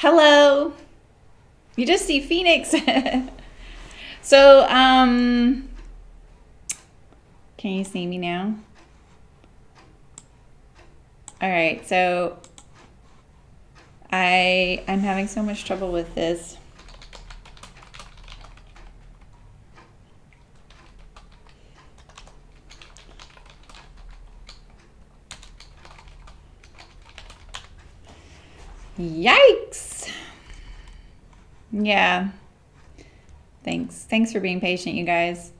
Hello. You just see Phoenix. So, can you see me now? All right, so I'm having so much trouble with this. Yikes. Yeah. Thanks for being patient, you guys.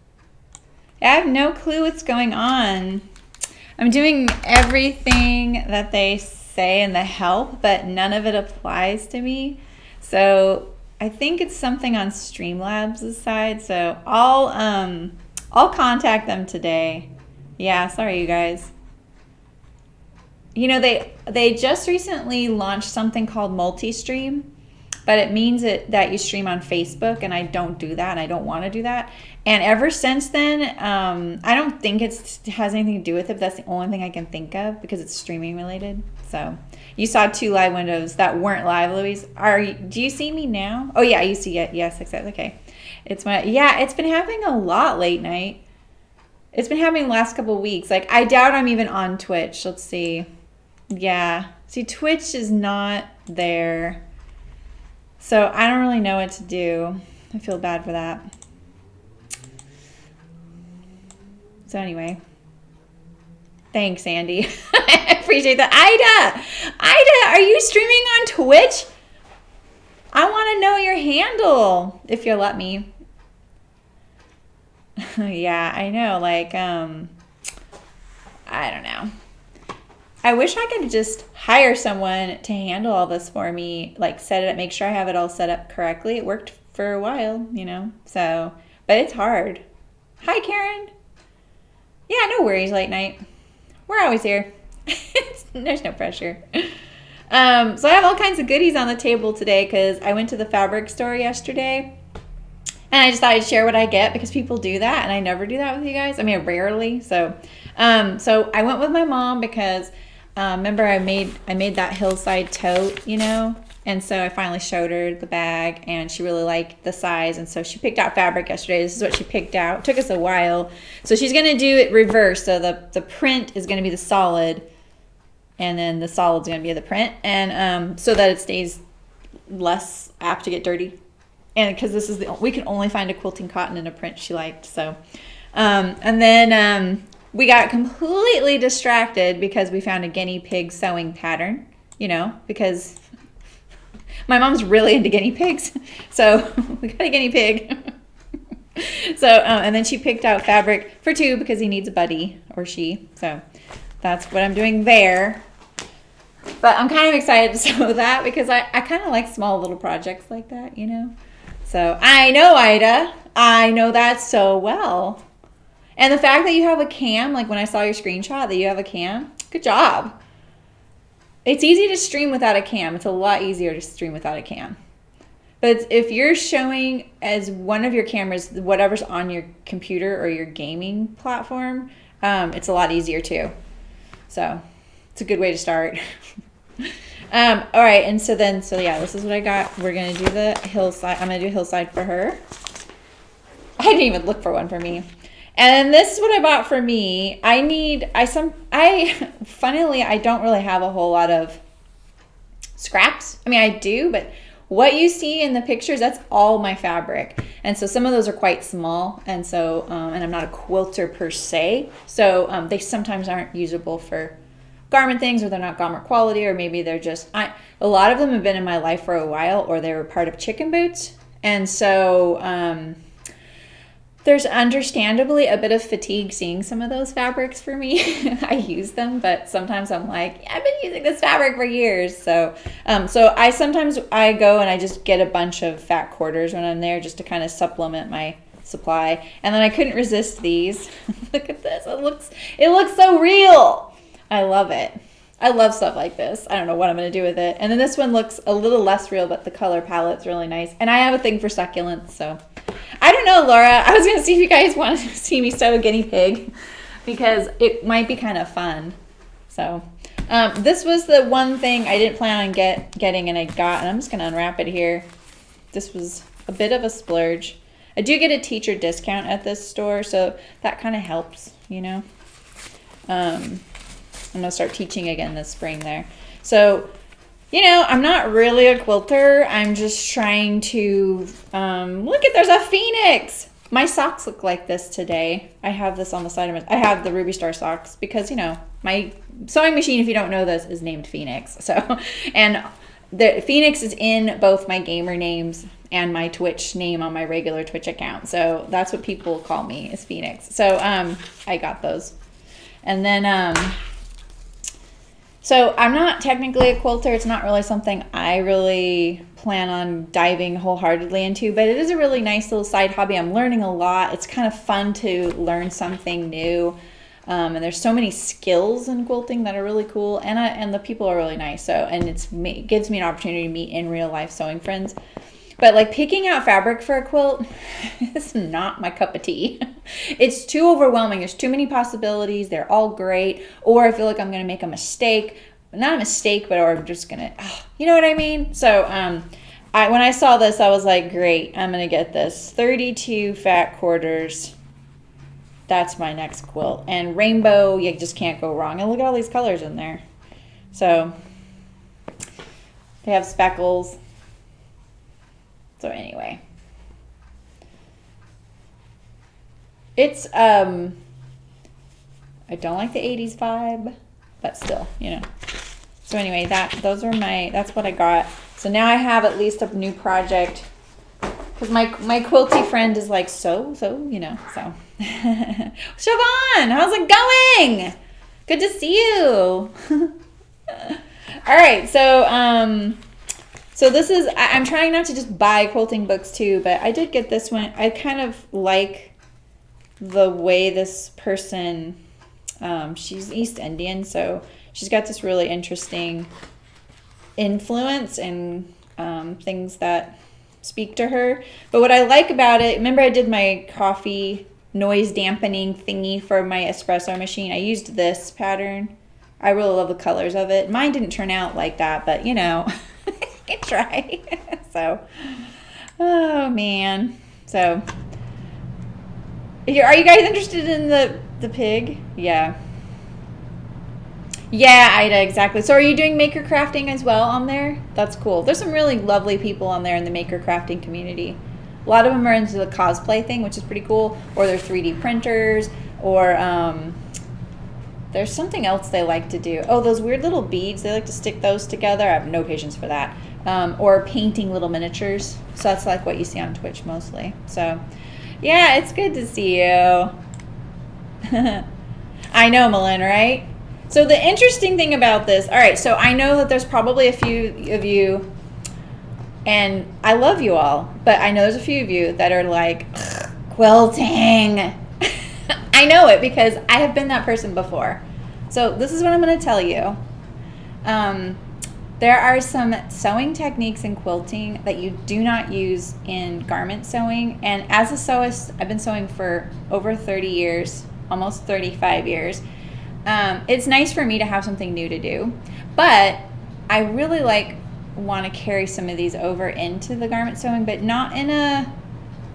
I have no clue what's going on. I'm doing everything that they say in the help, but none of it applies to me. So I think it's something on Streamlabs' side. So I'll contact them today. Yeah, sorry you guys. You know, they just recently launched something called multi-stream, but it means that you stream on Facebook, and I don't do that, and I don't want to do that. And ever since then, I don't think it has anything to do with it, but that's the only thing I can think of because it's streaming related. So you saw 2 live windows that weren't live, Louise. Do you see me now? Oh yeah, you see it. Yes, exactly. Okay. It's been happening a lot late night. It's been happening the last couple of weeks. Like, I doubt I'm even on Twitch. Let's see. Yeah. See, Twitch is not there. So I don't really know what to do. I feel bad for that. So anyway. Thanks, Andy. I appreciate that. Ida, are you streaming on Twitch? I want to know your handle, if you'll let me. Yeah, I know. Like, I don't know. I wish I could just hire someone to handle all this for me, like set it up, make sure I have it all set up correctly. It worked for a while, you know, so, but it's hard. Hi, Karen. Yeah, no worries, late night. We're always here. There's no pressure. So I have all kinds of goodies on the table today because I went to the fabric store yesterday. And I just thought I'd share what I get because people do that, and I never do that with you guys. I mean, rarely. So I went with my mom because remember I made that hillside tote, you know, and so I finally showed her the bag, and she really liked the size, and so she picked out fabric yesterday. This is what she picked out. It took us a while, so she's gonna do it reverse. So the print is gonna be the solid, and then the solid's gonna be the print, and so that it stays less apt to get dirty. And because we can only find a quilting cotton in a print she liked. So, and then we got completely distracted because we found a guinea pig sewing pattern, you know, because my mom's really into guinea pigs. So we got a guinea pig. So, and then she picked out fabric for 2 because he needs a buddy, or she. So that's what I'm doing there. But I'm kind of excited to sew that because I kind of like small little projects like that, you know. So I know, Ida, I know that so well. And the fact that you have a cam, like when I saw your screenshot that you have a cam, good job. It's easy to stream without a cam. It's a lot easier to stream without a cam. But if you're showing as one of your cameras, whatever's on your computer or your gaming platform, it's a lot easier too. So it's a good way to start. All right, and so yeah, this is what I got. We're gonna do the hillside. I'm gonna do a hillside for her. I didn't even look for one for me. And this is what I bought for me. Funnily, I don't really have a whole lot of scraps. I mean, I do, but what you see in the pictures, that's all my fabric. And so some of those are quite small. And so, and I'm not a quilter per se. So they sometimes aren't usable for garment things, or they're not garment quality, or maybe they're just, a lot of them have been in my life for a while, or they were part of chicken boots. And so, there's understandably a bit of fatigue seeing some of those fabrics for me. I use them, but sometimes I'm like, I've been using this fabric for years. So sometimes I go and I just get a bunch of fat quarters when I'm there just to kind of supplement my supply. And then I couldn't resist these. Look at this. It looks so real. I love it. I love stuff like this. I don't know what I'm going to do with it. And then this one looks a little less real, but the color palette's really nice. And I have a thing for succulents, so I don't know, Laura. I was going to see if you guys want to see me sew a guinea pig because it might be kind of fun. So, This was the one thing I didn't plan on getting and I got, and I'm just going to unwrap it here. This was a bit of a splurge. I do get a teacher discount at this store, so that kind of helps, you know. I'm going to start teaching again this spring there. So, you know, I'm not really a quilter. I'm just trying to, look at, there's a phoenix. My socks look like this today. I have this on the side of it. I have the Ruby Star socks because, you know, my sewing machine, if you don't know this, is named Phoenix. So, and the Phoenix is in both my gamer names and my Twitch name on my regular Twitch account. So that's what people call me, is Phoenix. So, I got those. And then, so I'm not technically a quilter. It's not really something I really plan on diving wholeheartedly into, but it is a really nice little side hobby. I'm learning a lot. It's kind of fun to learn something new. And there's so many skills in quilting that are really cool. And the people are really nice. So, and it gives me an opportunity to meet in real life sewing friends. But like picking out fabric for a quilt is not my cup of tea. It's too overwhelming. There's too many possibilities. They're all great. Or I feel like I'm going to make a mistake. Not a mistake, but or I'm just going to, you know what I mean? So when I saw this, I was like, great, I'm going to get this. 32 fat quarters. That's my next quilt. And rainbow, you just can't go wrong. And look at all these colors in there. So they have speckles. So anyway, it's, I don't like the 80s vibe, but still, you know. So anyway, that's what I got. So now I have at least a new project, because my quilty friend is like, so, you know, so. Siobhan, how's it going? Good to see you. All right, so this is, I'm trying not to just buy quilting books too, but I did get this one. I kind of like the way this person, she's East Indian, so she's got this really interesting influence and things that speak to her. But what I like about it, remember I did my coffee noise dampening thingy for my espresso machine? I used this pattern. I really love the colors of it. Mine didn't turn out like that, but you know, I can try. So, oh man. So, are you guys interested in the pig? Yeah. Yeah, Ida, exactly. So are you doing maker crafting as well on there? That's cool. There's some really lovely people on there in the maker crafting community. A lot of them are into the cosplay thing, which is pretty cool. Or they're 3D printers, or there's something else they like to do. Oh, those weird little beads. They like to stick those together. I have no patience for that. Or painting little miniatures. So that's like what you see on Twitch mostly. So, yeah, it's good to see you. I know, Malin, right? So the interesting thing about this, all right, so I know that there's probably a few of you, and I love you all, but I know there's a few of you that are like, quilting. I know it because I have been that person before. So this is what I'm going to tell you. There are some sewing techniques in quilting that you do not use in garment sewing. And as a sewist, I've been sewing for over 30 years, almost 35 years. It's nice for me to have something new to do, but I really want to carry some of these over into the garment sewing, but not in a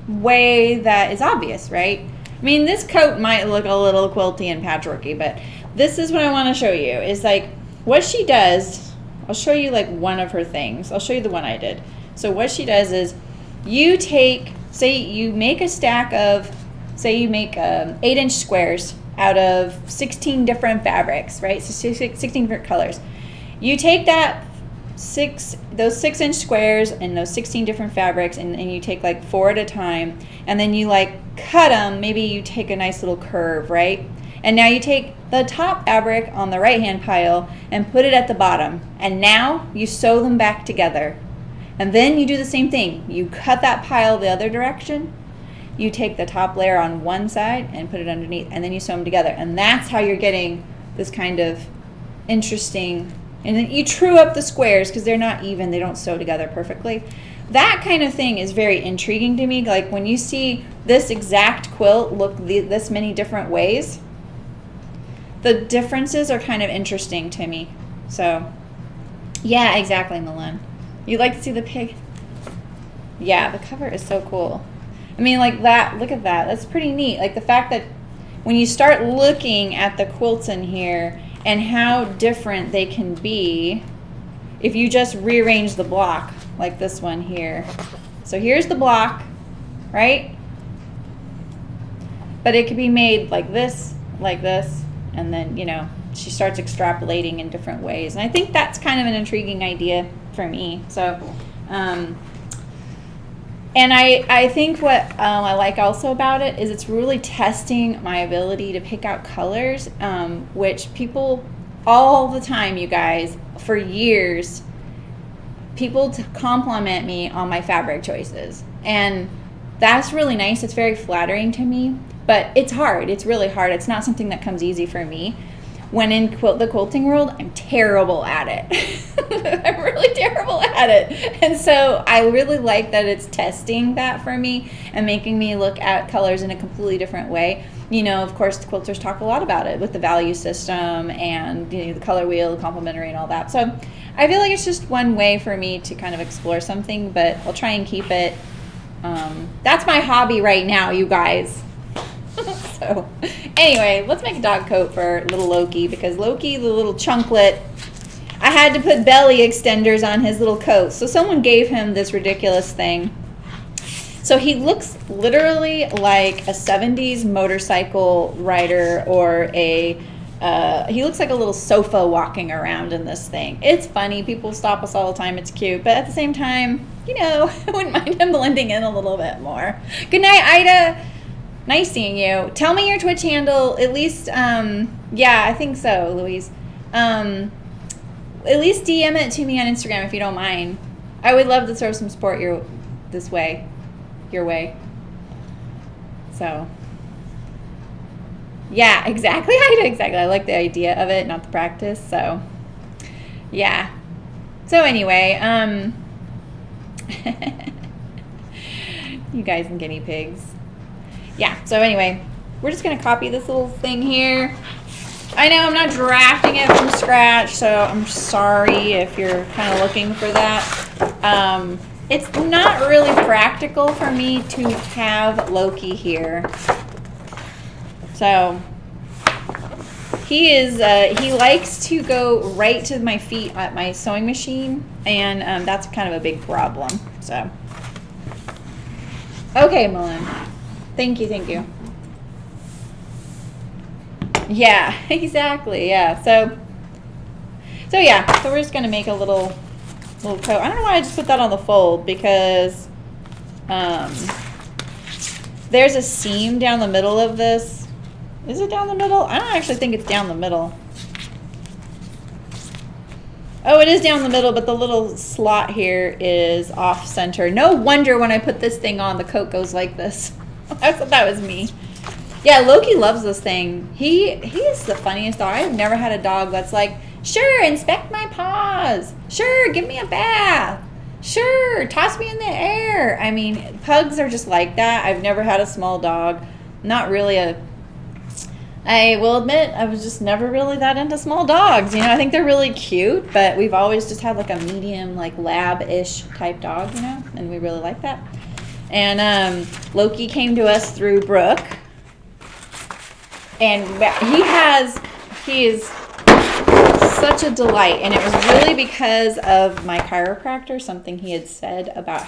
way that is obvious, right? I mean, this coat might look a little quilty and patchworky, but this is what I want to show you is like what she does. I'll show you like one of her things. I'll show you the one I did. So what she does is you take, say you make a stack of, say you make 8-inch squares out of 16 different fabrics, right? So 16 different colors. You take those 6-inch squares and those 16 different fabrics, and you take like 4 at a time, and then you like cut them. Maybe you take a nice little curve, right? And now you take the top fabric on the right hand pile and put it at the bottom, and now you sew them back together. And then you do the same thing. You cut that pile the other direction. You take the top layer on one side and put it underneath, and then you sew them together. And that's how you're getting this kind of interesting, and then you true up the squares because they're not even, they don't sew together perfectly. That kind of thing is very intriguing to me. Like when you see this exact quilt look this many different ways, the differences are kind of interesting to me. So, yeah, exactly, Milan. You like to see the pig? Yeah, the cover is so cool. I mean, like that, look at that. That's pretty neat. Like the fact that when you start looking at the quilts in here and how different they can be if you just rearrange the block like this one here. So here's the block, right? But it could be made like this, and then, you know, she starts extrapolating in different ways. And I think that's kind of an intriguing idea for me. So, and I think what I like also about it is it's really testing my ability to pick out colors, which people all the time, you guys, for years, people compliment me on my fabric choices. And that's really nice. It's very flattering to me, but it's hard. It's really hard. It's not something that comes easy for me. When in the quilting world, I'm terrible at it. I'm really terrible at it. And so I really like that it's testing that for me and making me look at colors in a completely different way. You know, of course, the quilters talk a lot about it with the value system and, you know, the color wheel, the complementary and all that. So I feel like it's just one way for me to kind of explore something, but I'll try and keep it. That's my hobby right now, you guys. So anyway, let's make a dog coat for little Loki, because Loki, the little chunklet, I had to put belly extenders on his little coat. So someone gave him this ridiculous thing. So he looks literally like a 70s motorcycle rider, or he looks like a little sofa walking around in this thing. It's funny. People stop us all the time. It's cute. But at the same time, you know, I wouldn't mind him blending in a little bit more. Good night, Ida. Nice seeing you. Tell me your Twitch handle, at least, yeah, I think so, Louise. At least DM it to me on Instagram if you don't mind. I would love to throw some support your way. So, yeah, exactly. Exactly. I like the idea of it, not the practice. So, yeah. So anyway, you guys and guinea pigs. Yeah, so anyway, we're just going to copy this little thing here. I know I'm not drafting it from scratch, so I'm sorry if you're kind of looking for that. It's not really practical for me to have Loki here. So he likes to go right to my feet at my sewing machine, and that's kind of a big problem. So, okay, Milan. Thank you. Yeah, exactly. Yeah. So yeah. So we're just gonna make a little coat. I don't know why I just put that on the fold, because there's a seam down the middle of this. Is it down the middle? I don't actually think it's down the middle. Oh, it is down the middle, but the little slot here is off center. No wonder when I put this thing on, the coat goes like this. I thought that was me. Yeah, Loki loves this thing. He is the funniest dog. I've never had a dog that's like, sure, inspect my paws. Sure, give me a bath. Sure, toss me in the air. I mean, pugs are just like that. I've never had a small dog. Not really I will admit, I was just never really that into small dogs. You know, I think they're really cute, but we've always just had like a medium, like lab-ish type dog, you know, and we really like that. And Loki came to us through Brooke, and he is such a delight. And it was really because of my chiropractor, something he had said about how